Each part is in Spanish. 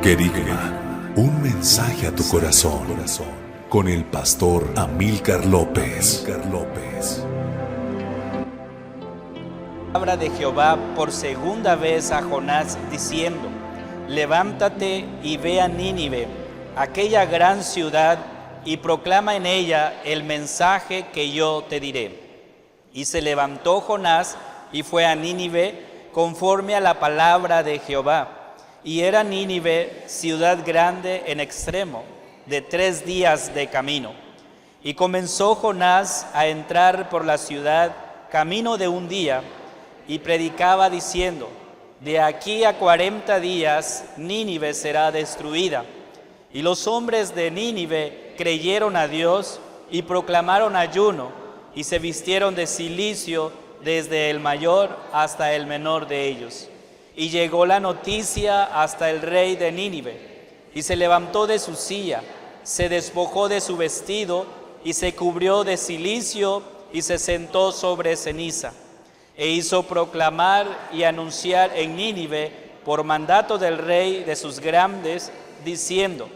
Querigma, un mensaje a tu corazón, con el pastor Amílcar López. Palabra de Jehová por segunda vez a Jonás diciendo: levántate y ve a Nínive, aquella gran ciudad, y proclama en ella el mensaje que yo te diré. Y se levantó Jonás y fue a Nínive conforme a la palabra de Jehová. Y era Nínive ciudad grande en extremo, de 3 días de camino. Y comenzó Jonás a entrar por la ciudad camino de 1 día, y predicaba diciendo: de aquí a 40 días Nínive será destruida. Y los hombres de Nínive creyeron a Dios y proclamaron ayuno, y se vistieron de cilicio desde el mayor hasta el menor de ellos. Y llegó la noticia hasta el rey de Nínive, y se levantó de su silla, se despojó de su vestido, y se cubrió de cilicio, y se sentó sobre ceniza. E hizo proclamar y anunciar en Nínive, por mandato del rey de sus grandes, diciendo: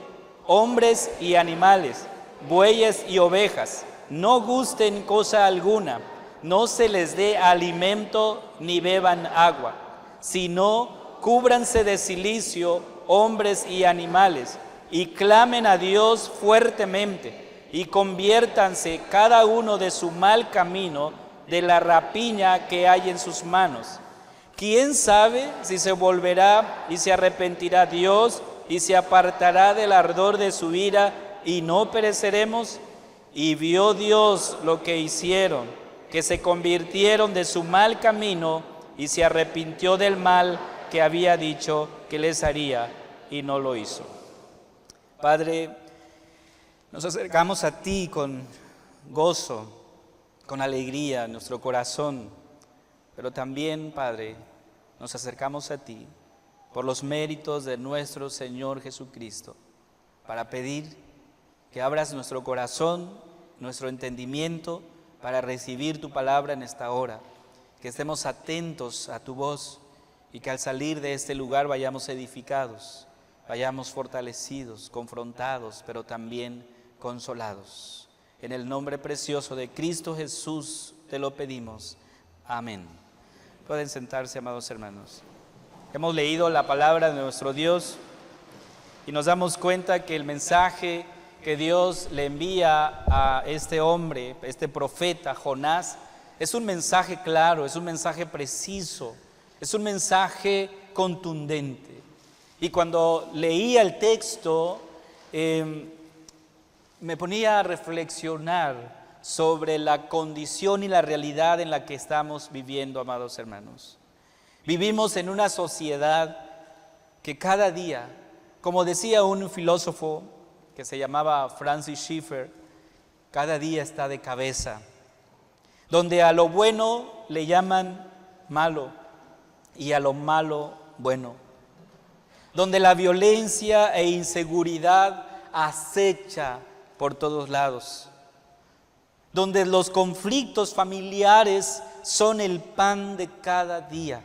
hombres y animales, bueyes y ovejas, no gusten cosa alguna, no se les dé alimento ni beban agua, sino cúbranse de cilicio hombres y animales, y clamen a Dios fuertemente, y conviértanse cada uno de su mal camino, de la rapiña que hay en sus manos. ¿Quién sabe si se volverá y se arrepentirá Dios y se apartará del ardor de su ira y no pereceremos? Y vio Dios lo que hicieron, que se convirtieron de su mal camino, y se arrepintió del mal que había dicho que les haría, y no lo hizo. Padre, nos acercamos a ti con gozo, con alegría en nuestro corazón, pero también, Padre, nos acercamos a ti por los méritos de nuestro Señor Jesucristo, para pedir que abras nuestro corazón, nuestro entendimiento, para recibir tu palabra en esta hora, que estemos atentos a tu voz, y que al salir de este lugar vayamos edificados, vayamos fortalecidos, confrontados, pero también consolados. En el nombre precioso de Cristo Jesús te lo pedimos. Amén. Pueden sentarse, amados hermanos. Hemos leído la palabra de nuestro Dios y nos damos cuenta que el mensaje que Dios le envía a este hombre, este profeta Jonás, es un mensaje claro, es un mensaje preciso, es un mensaje contundente. Y cuando leía el texto, me ponía a reflexionar sobre la condición y la realidad en la que estamos viviendo, amados hermanos. Vivimos en una sociedad que cada día, como decía un filósofo que se llamaba Francis Schaeffer, cada día está de cabeza, donde a lo bueno le llaman malo y a lo malo bueno, donde la violencia e inseguridad acecha por todos lados, donde los conflictos familiares son el pan de cada día,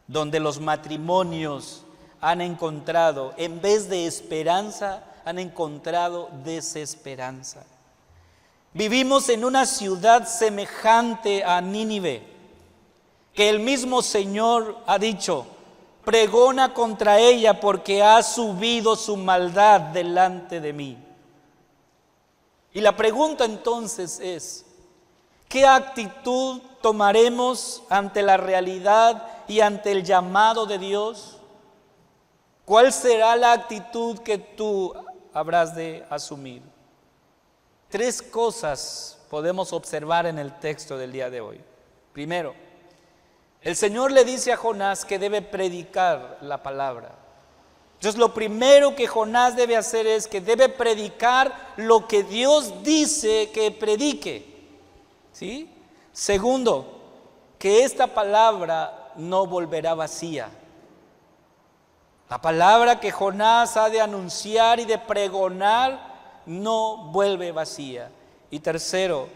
donde los matrimonios han encontrado, en vez de esperanza, han encontrado desesperanza. Vivimos en una ciudad semejante a Nínive, que el mismo Señor ha dicho: pregona contra ella porque ha subido su maldad delante de mí. Y la pregunta entonces es: ¿qué actitud tomaremos ante la realidad y ante el llamado de Dios? ¿Cuál será la actitud que tú habrás de asumir? 3 cosas podemos observar en el texto del día de hoy. Primero, el Señor le dice a Jonás que debe predicar la palabra. Entonces, lo primero que Jonás debe hacer es que debe predicar lo que Dios dice que predique. ¿Sí? Segundo, que esta palabra no volverá vacía. La palabra que Jonás ha de anunciar y de pregonar no vuelve vacía. Y tercero,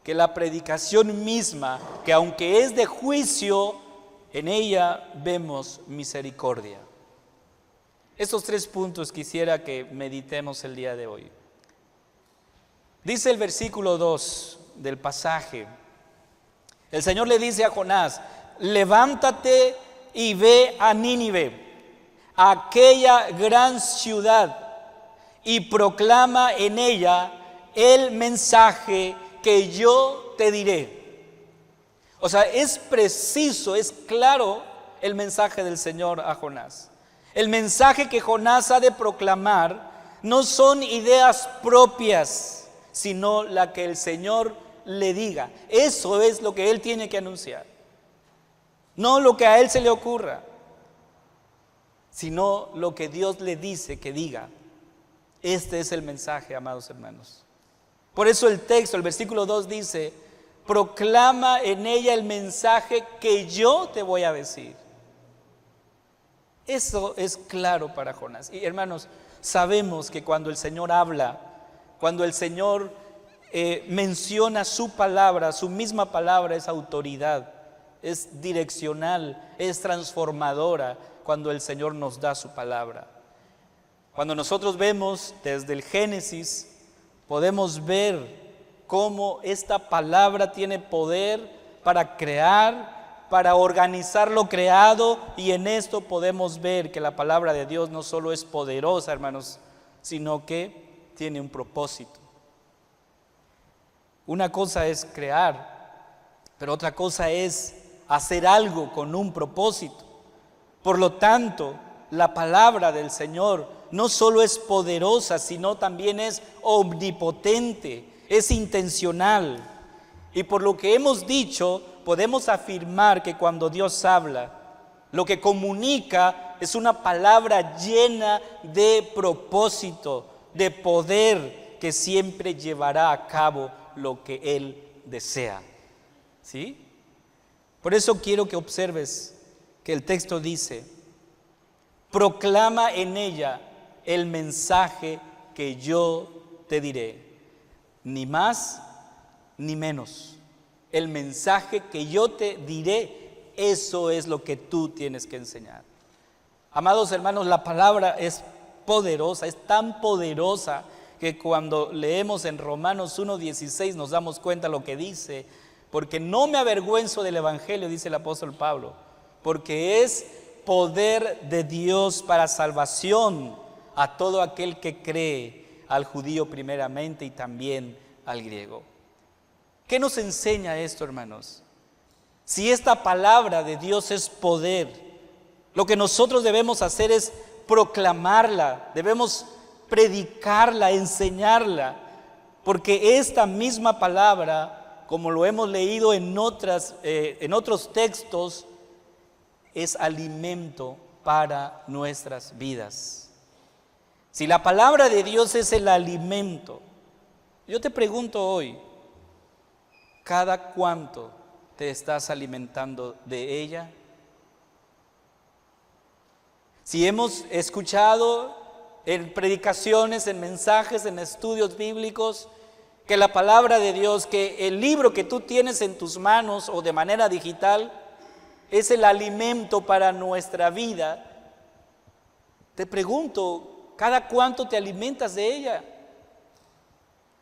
que la predicación misma, que aunque es de juicio, en ella vemos misericordia. Estos 3 puntos quisiera que meditemos el día de hoy. Dice el versículo 2 del pasaje, el Señor le dice a Jonás: levántate y ve a Nínive, aquella gran ciudad, y proclama en ella el mensaje que yo te diré. O sea, es preciso, es claro el mensaje del Señor a Jonás. El mensaje que Jonás ha de proclamar no son ideas propias, sino la que el Señor le diga. Eso es lo que él tiene que anunciar. No lo que a él se le ocurra, sino lo que Dios le dice que diga. Este es el mensaje, amados hermanos. Por eso el texto, el versículo 2 dice: proclama en ella el mensaje que yo te voy a decir. Eso es claro para Jonás. Y hermanos, sabemos que cuando el Señor habla, cuando el Señor menciona su palabra, su misma palabra es autoridad, es direccional, es transformadora cuando el Señor nos da su palabra. Cuando nosotros vemos desde el Génesis, podemos ver cómo esta palabra tiene poder para crear, para organizar lo creado, y en esto podemos ver que la palabra de Dios no solo es poderosa, hermanos, sino que tiene un propósito. Una cosa es crear, pero otra cosa es hacer algo con un propósito. Por lo tanto, la palabra del Señor no solo es poderosa, sino también es omnipotente, es intencional. Y por lo que hemos dicho, podemos afirmar que cuando Dios habla, lo que comunica es una palabra llena de propósito, de poder, que siempre llevará a cabo lo que Él desea. ¿Sí? Por eso quiero que observes que el texto dice: proclama en ella el mensaje que yo te diré. Ni más ni menos. El mensaje que yo te diré, eso es lo que tú tienes que enseñar. Amados hermanos, la palabra es poderosa, es tan poderosa que cuando leemos en Romanos 1:16 nos damos cuenta lo que dice: porque no me avergüenzo del evangelio, dice el apóstol Pablo, porque es poder de Dios para salvación a todo aquel que cree, al judío primeramente y también al griego. ¿Qué nos enseña esto, hermanos? Si esta palabra de Dios es poder, lo que nosotros debemos hacer es proclamarla, debemos predicarla, enseñarla, porque esta misma palabra, como lo hemos leído en otros textos, es alimento para nuestras vidas. Si la palabra de Dios es el alimento, yo te pregunto hoy, ¿cada cuánto te estás alimentando de ella? Si hemos escuchado en predicaciones, en mensajes, en estudios bíblicos, que la palabra de Dios, que el libro que tú tienes en tus manos o de manera digital, es el alimento para nuestra vida, te pregunto, ¿cada cuánto te alimentas de ella?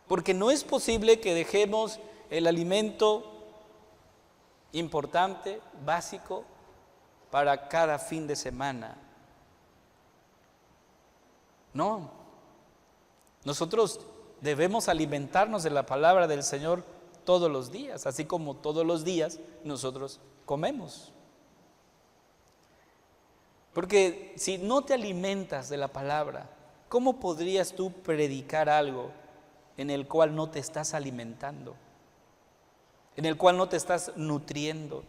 Porque no es posible que dejemos el alimento importante, básico, para cada fin de semana. No, nosotros debemos alimentarnos de la palabra del Señor todos los días, así como todos los días nosotros comemos. Porque si no te alimentas de la palabra, ¿cómo podrías tú predicar algo en el cual no te estás alimentando? En el cual no te estás nutriendo.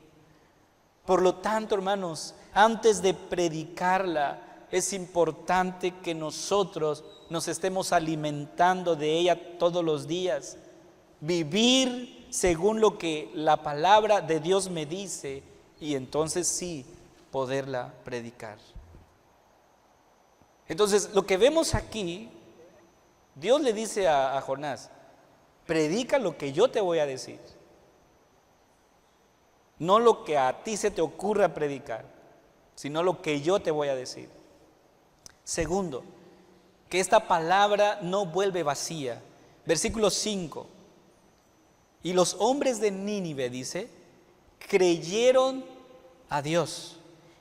Por lo tanto, hermanos, antes de predicarla, es importante que nosotros nos estemos alimentando de ella todos los días. Vivir según lo que la palabra de Dios me dice, y entonces sí, poderla predicar. Entonces, lo que vemos aquí, Dios le dice a Jonás: predica lo que yo te voy a decir. No lo que a ti se te ocurra predicar, sino lo que yo te voy a decir. Segundo, que esta palabra no vuelve vacía. Versículo 5. Y los hombres de Nínive, dice, creyeron a Dios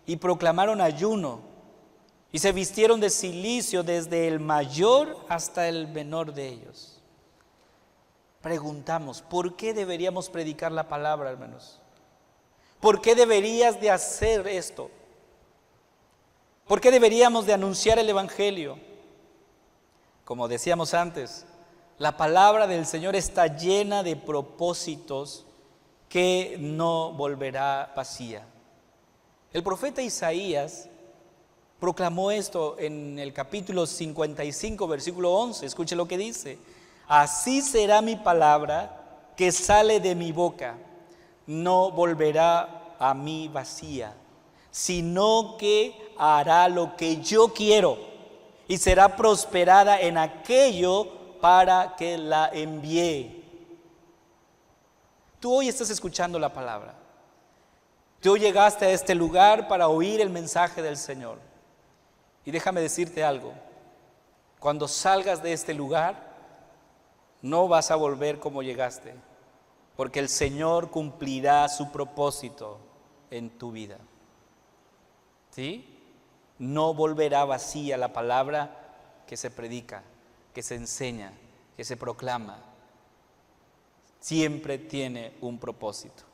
y proclamaron ayuno y se vistieron de cilicio desde el mayor hasta el menor de ellos. Preguntamos, ¿por qué deberíamos predicar la palabra, hermanos? ¿Por qué deberías de hacer esto? ¿Por qué deberíamos de anunciar el evangelio? Como decíamos antes, la palabra del Señor está llena de propósitos que no volverá vacía. El profeta Isaías proclamó esto en el capítulo 55, versículo 11. Escuche lo que dice. Así será mi palabra que sale de mi boca. No volverá a mí vacía, sino que hará lo que yo quiero y será prosperada en aquello para que la envié. Tú hoy estás escuchando la palabra. Tú llegaste a este lugar para oír el mensaje del Señor. Y déjame decirte algo. Cuando salgas de este lugar, no vas a volver como llegaste, porque el Señor cumplirá su propósito en tu vida. ¿Sí? No volverá vacía la palabra que se predica, que se enseña, que se proclama. Siempre tiene un propósito.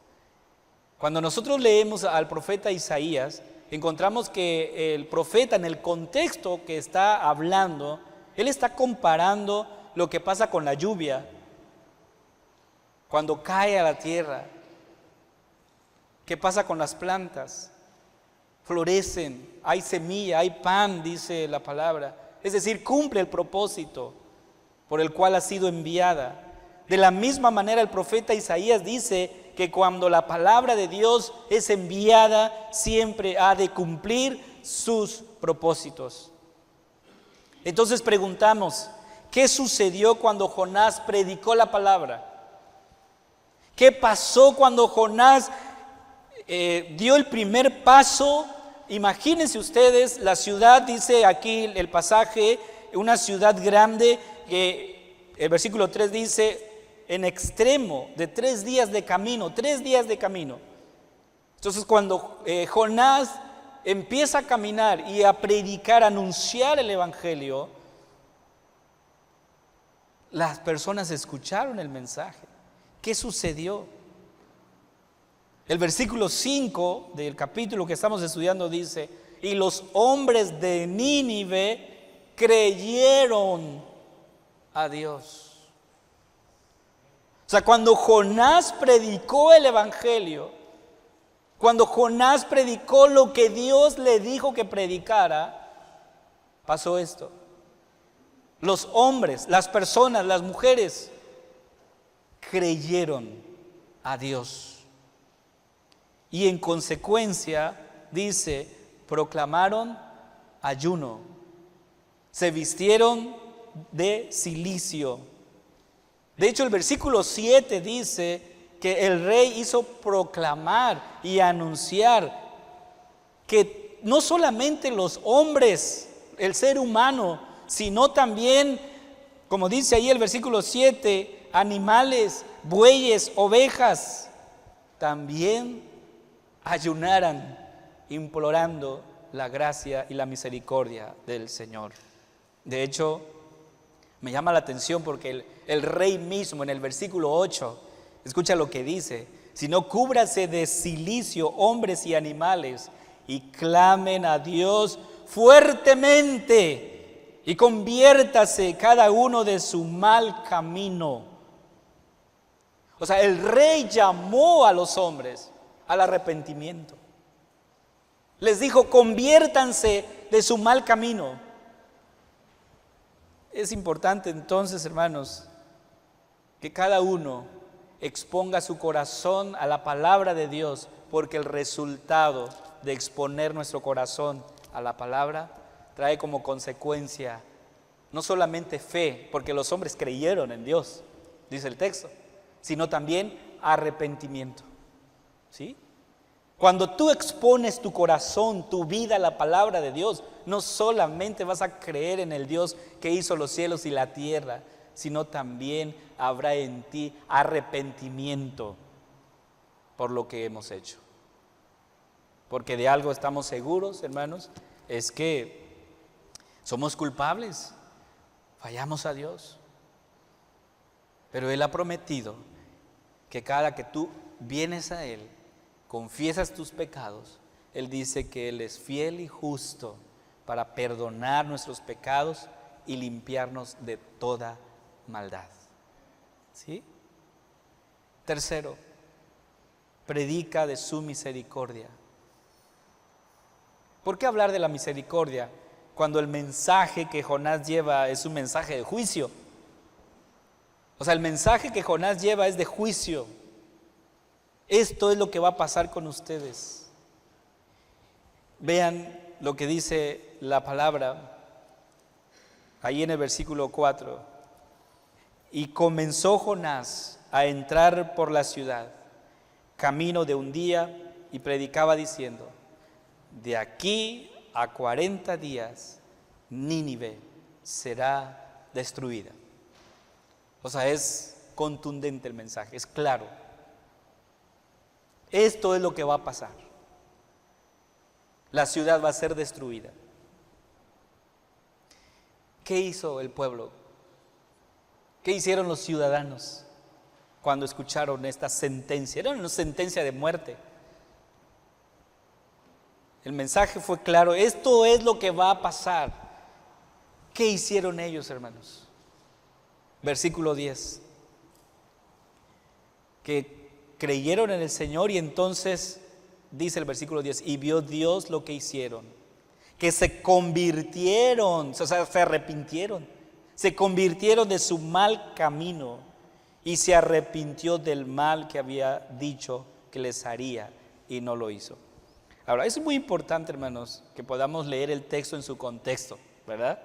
Cuando nosotros leemos al profeta Isaías, encontramos que el profeta, en el contexto que está hablando, él está comparando lo que pasa con la lluvia, cuando cae a la tierra. ¿Qué pasa con las plantas? Florecen, hay semilla, hay pan, dice la palabra. Es decir, cumple el propósito por el cual ha sido enviada. De la misma manera, el profeta Isaías dice que cuando la palabra de Dios es enviada, siempre ha de cumplir sus propósitos. Entonces preguntamos, ¿qué sucedió cuando Jonás predicó la palabra? ¿Qué pasó cuando Jonás dio el primer paso? Imagínense ustedes, la ciudad, dice aquí el pasaje, una ciudad grande, que el versículo 3 dice, en extremo de 3 días de camino, 3 días de camino. Entonces cuando Jonás empieza a caminar y a predicar, a anunciar el evangelio, las personas escucharon el mensaje. ¿Qué sucedió? El versículo 5 del capítulo que estamos estudiando dice, y los hombres de Nínive creyeron a Dios. O sea, cuando Jonás predicó el evangelio, cuando Jonás predicó lo que Dios le dijo que predicara, pasó esto. Los hombres, las personas, las mujeres creyeron a Dios. Y en consecuencia, dice, proclamaron ayuno, se vistieron de cilicio. De hecho, el versículo 7 dice que el rey hizo proclamar y anunciar que no solamente los hombres, el ser humano, sino también, como dice ahí el versículo 7, animales, bueyes, ovejas, también ayunaran, implorando la gracia y la misericordia del Señor. De hecho, me llama la atención porque el rey mismo en el versículo 8, escucha lo que dice, sino cúbrase de cilicio hombres y animales y clamen a Dios fuertemente y conviértase cada uno de su mal camino. O sea, el rey llamó a los hombres al arrepentimiento. Les dijo, conviértanse de su mal camino. Es importante entonces, hermanos, que cada uno exponga su corazón a la palabra de Dios, porque el resultado de exponer nuestro corazón a la palabra trae como consecuencia no solamente fe, porque los hombres creyeron en Dios, dice el texto, sino también arrepentimiento. ¿Sí? Cuando tú expones tu corazón, tu vida a la palabra de Dios, no solamente vas a creer en el Dios que hizo los cielos y la tierra, sino también habrá en ti arrepentimiento por lo que hemos hecho. Porque de algo estamos seguros, hermanos, es que somos culpables, fallamos a Dios. Pero Él ha prometido que cada que tú vienes a Él, confiesas tus pecados, Él dice que Él es fiel y justo para perdonar nuestros pecados y limpiarnos de toda maldad. ¿Sí? Tercero, predica de su misericordia. ¿Por qué hablar de la misericordia cuando el mensaje que Jonás lleva es un mensaje de juicio? O sea, el mensaje que Jonás lleva es de juicio. Esto es lo que va a pasar con ustedes. Vean lo que dice la palabra ahí en el versículo 4. Y comenzó Jonás a entrar por la ciudad, camino de un día, y predicaba diciendo: de aquí a 40 días Nínive será destruida. O sea, es contundente el mensaje, es claro. Esto es lo que va a pasar. La ciudad va a ser destruida. ¿Qué hizo el pueblo? ¿Qué hicieron los ciudadanos cuando escucharon esta sentencia? Era una sentencia de muerte. El mensaje fue claro, esto es lo que va a pasar. ¿Qué hicieron ellos, hermanos? Versículo 10. Que creyeron en el Señor y entonces, dice el versículo 10, y vio Dios lo que hicieron. Que se convirtieron, o sea, se arrepintieron. Se convirtieron de su mal camino y se arrepintió del mal que había dicho que les haría y no lo hizo. Ahora, es muy importante, hermanos, que podamos leer el texto en su contexto, ¿verdad?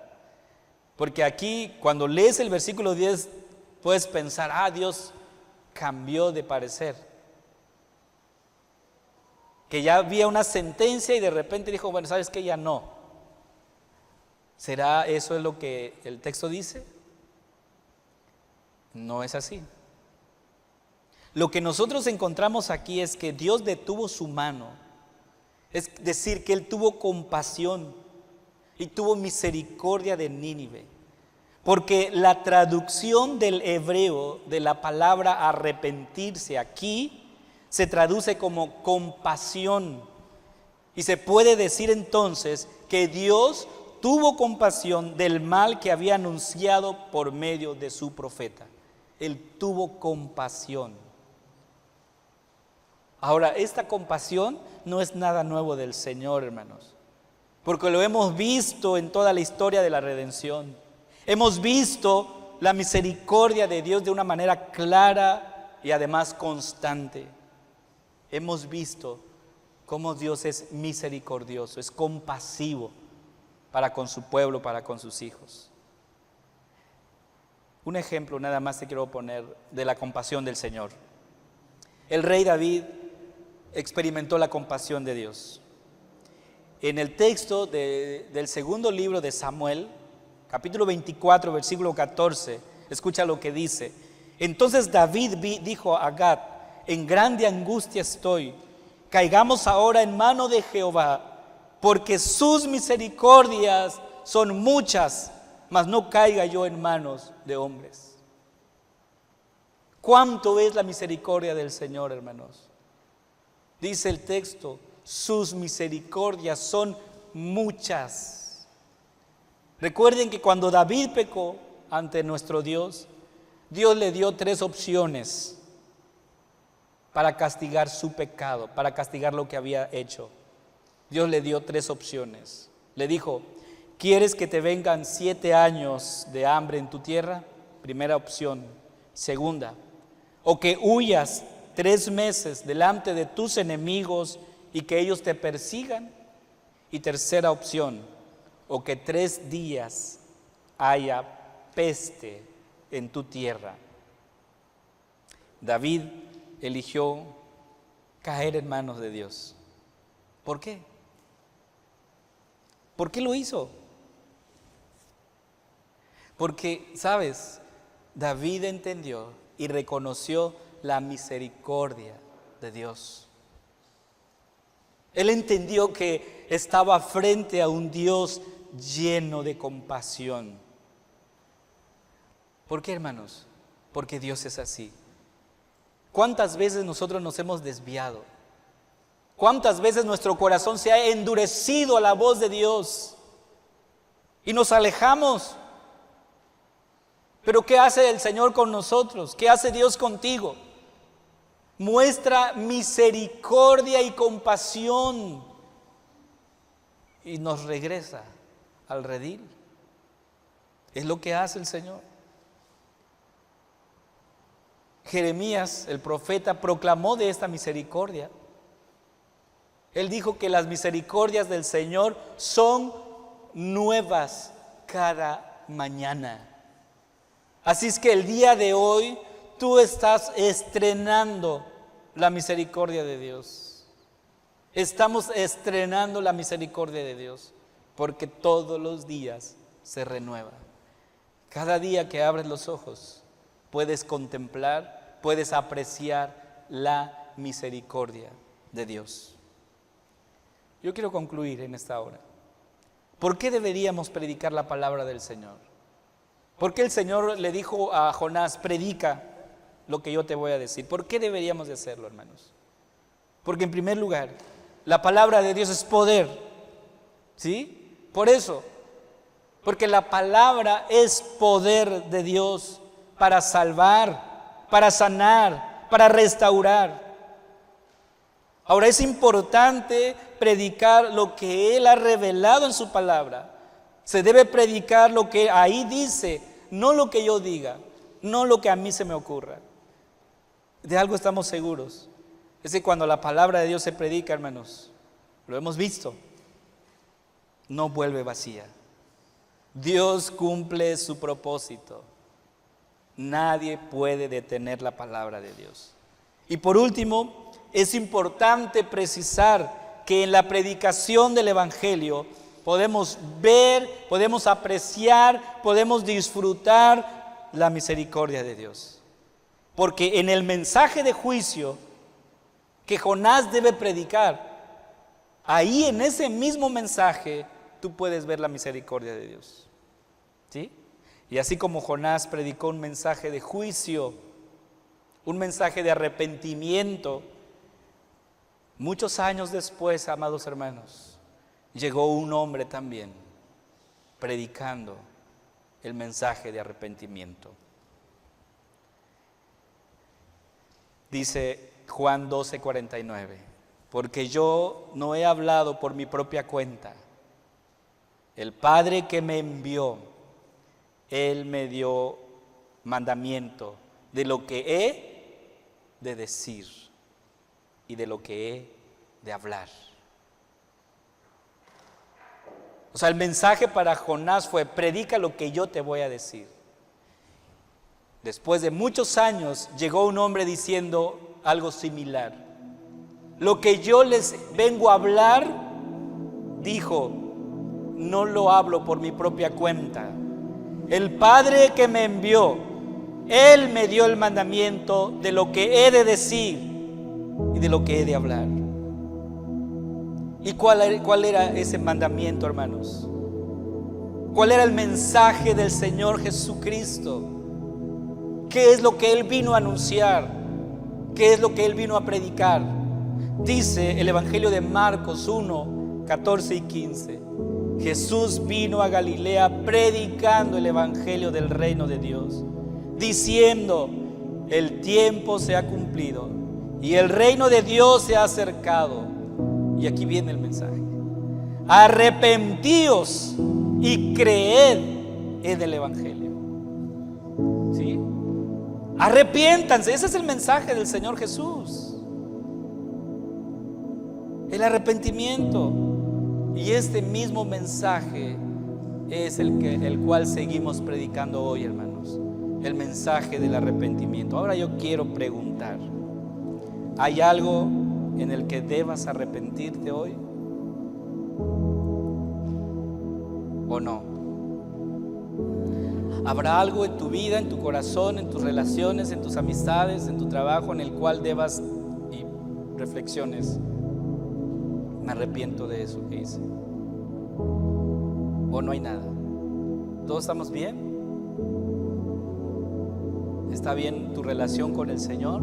Porque aquí, cuando lees el versículo 10, puedes pensar, Dios cambió de parecer. Que ya había una sentencia y de repente dijo, bueno, ¿sabes qué? Ya no. ¿Será eso es lo que el texto dice? No es así. Lo que nosotros encontramos aquí es que Dios detuvo su mano. Es decir, que Él tuvo compasión y tuvo misericordia de Nínive. Porque la traducción del hebreo de la palabra arrepentirse aquí se traduce como compasión. Y se puede decir entonces que Dios tuvo compasión del mal que había anunciado por medio de su profeta. Él tuvo compasión. Ahora, esta compasión no es nada nuevo del Señor, hermanos, porque lo hemos visto en toda la historia de la redención. Hemos visto la misericordia de Dios de una manera clara y además constante. Hemos visto cómo Dios es misericordioso, es compasivo para con su pueblo, para con sus hijos. Un ejemplo nada más te quiero poner de la compasión del Señor. El rey David experimentó la compasión de Dios. En el texto del segundo libro de Samuel, capítulo 24, versículo 14, escucha lo que dice. Entonces David dijo a Gad: en grande angustia estoy, caigamos ahora en mano de Jehová, porque sus misericordias son muchas, mas no caiga yo en manos de hombres. ¿Cuánto es la misericordia del Señor, hermanos? Dice el texto, sus misericordias son muchas. Recuerden que cuando David pecó ante nuestro Dios, Dios le dio 3 opciones para castigar su pecado, para castigar lo que había hecho. Dios le dio 3 opciones. Le dijo: ¿quieres que te vengan 7 años de hambre en tu tierra? Primera opción. Segunda, o que huyas 3 meses delante de tus enemigos y que ellos te persigan. Y tercera opción, o que 3 días haya peste en tu tierra. David eligió caer en manos de Dios. ¿Por qué? ¿Por qué lo hizo? Porque, ¿sabes? David entendió y reconoció la misericordia de Dios. Él entendió que estaba frente a un Dios lleno de compasión. ¿Por qué, hermanos? Porque Dios es así. ¿Cuántas veces nosotros nos hemos desviado? ¿Cuántas veces nuestro corazón se ha endurecido a la voz de Dios y nos alejamos? Pero ¿qué hace el Señor con nosotros? ¿Qué hace Dios contigo? Muestra misericordia y compasión y nos regresa al redil. Es lo que hace el Señor. Jeremías, el profeta, proclamó de esta misericordia. Él dijo que las misericordias del Señor son nuevas cada mañana. Así es que el día de hoy tú estás estrenando la misericordia de Dios. Estamos estrenando la misericordia de Dios porque todos los días se renueva. Cada día que abres los ojos puedes contemplar, puedes apreciar la misericordia de Dios. Yo quiero concluir en esta hora. ¿Por qué deberíamos predicar la palabra del Señor? ¿Por qué el Señor le dijo a Jonás, predica lo que yo te voy a decir? ¿Por qué deberíamos de hacerlo, hermanos? Porque en primer lugar, la palabra de Dios es poder. ¿Sí? Por eso. Porque la palabra es poder de Dios para salvar, para sanar, para restaurar. Ahora es importante predicar lo que Él ha revelado en su palabra. Se debe predicar lo que ahí dice, no lo que yo diga, no lo que a mí se me ocurra. De algo estamos seguros. Es que cuando la palabra de Dios se predica, hermanos, lo hemos visto, no vuelve vacía. Dios cumple su propósito. Nadie puede detener la palabra de Dios. Y por último, es importante precisar que en la predicación del Evangelio podemos ver, podemos apreciar, podemos disfrutar la misericordia de Dios. Porque en el mensaje de juicio que Jonás debe predicar, ahí en ese mismo mensaje tú puedes ver la misericordia de Dios. ¿Sí? Y así como Jonás predicó un mensaje de juicio, un mensaje de arrepentimiento, muchos años después, amados hermanos, llegó un hombre también predicando el mensaje de arrepentimiento. Dice Juan 12:49, porque yo no he hablado por mi propia cuenta. El Padre que me envió, Él me dio mandamiento de lo que he de decir y de lo que he de hablar. O sea, el mensaje para Jonás fue: predica lo que yo te voy a decir. Después de muchos años llegó un hombre diciendo algo similar. Lo que yo les vengo a hablar, dijo, no lo hablo por mi propia cuenta. El Padre que me envió, Él me dio el mandamiento de lo que he de decir y de lo que he de hablar. ¿Y cuál era ese mandamiento, hermanos? ¿Cuál era el mensaje del Señor Jesucristo? ¿Qué es lo que Él vino a anunciar? ¿Qué es lo que Él vino a predicar? Dice el Evangelio de Marcos 1, 14 y 15. Jesús vino a Galilea predicando el Evangelio del reino de Dios, diciendo: el tiempo se ha cumplido y el reino de Dios se ha acercado. Y aquí viene el mensaje: arrepentíos y creed en el Evangelio. ¿Sí? Arrepiéntanse, ese es el mensaje del Señor Jesús. El arrepentimiento. Y este mismo mensaje es el cual seguimos predicando hoy, hermanos. El mensaje del arrepentimiento. Ahora yo quiero preguntar: ¿hay algo en el que debas arrepentirte hoy? ¿O no? ¿Habrá algo en tu vida, en tu corazón, en tus relaciones, en tus amistades, en tu trabajo, en el cual debas y reflexiones? Me arrepiento de eso que hice. ¿O no hay nada? ¿Todos estamos bien? ¿Está bien tu relación con el Señor?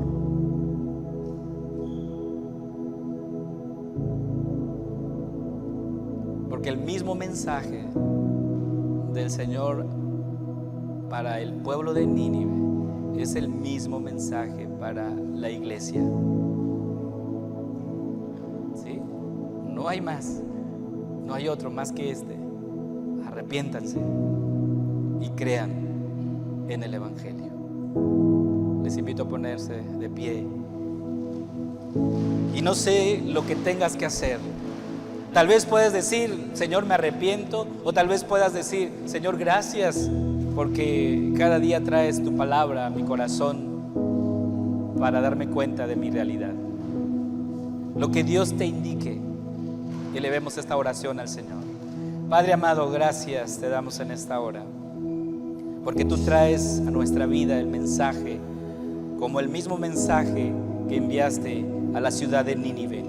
Porque el mismo mensaje del Señor para el pueblo de Nínive es el mismo mensaje para la iglesia. ¿Sí? No hay más, no hay otro más que este. Arrepiéntanse y crean en el Evangelio. Les invito a ponerse de pie. Y no sé lo que tengas que hacer. Tal vez puedes decir, Señor, me arrepiento, o tal vez puedas decir, Señor, gracias, porque cada día traes tu palabra a mi corazón para darme cuenta de mi realidad. Lo que Dios te indique, elevemos esta oración al Señor. Padre amado, gracias te damos en esta hora, porque tú traes a nuestra vida el mensaje, como el mismo mensaje que enviaste a la ciudad de Nínive.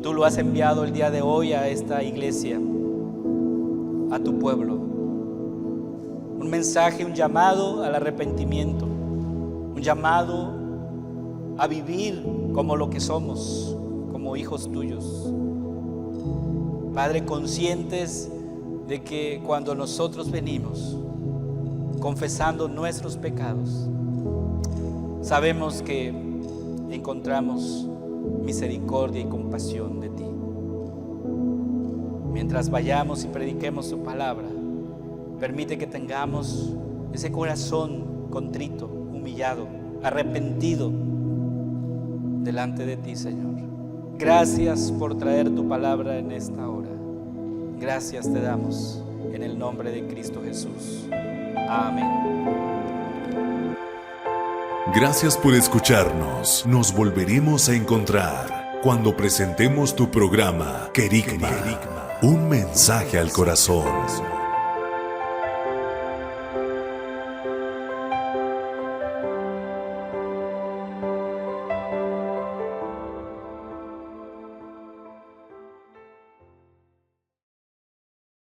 Tú lo has enviado el día de hoy a esta iglesia, a tu pueblo. Un mensaje, un llamado al arrepentimiento, un llamado a vivir como lo que somos, como hijos tuyos. Padre, conscientes de que cuando nosotros venimos confesando nuestros pecados, sabemos que encontramos misericordia y compasión de ti. Mientras vayamos y prediquemos tu palabra, permite que tengamos ese corazón contrito, humillado, arrepentido delante de ti, Señor. Gracias por traer tu palabra en esta hora. Gracias te damos en el nombre de Cristo Jesús. Amén. Gracias por escucharnos. Nos volveremos a encontrar cuando presentemos tu programa Querigma, un mensaje al corazón.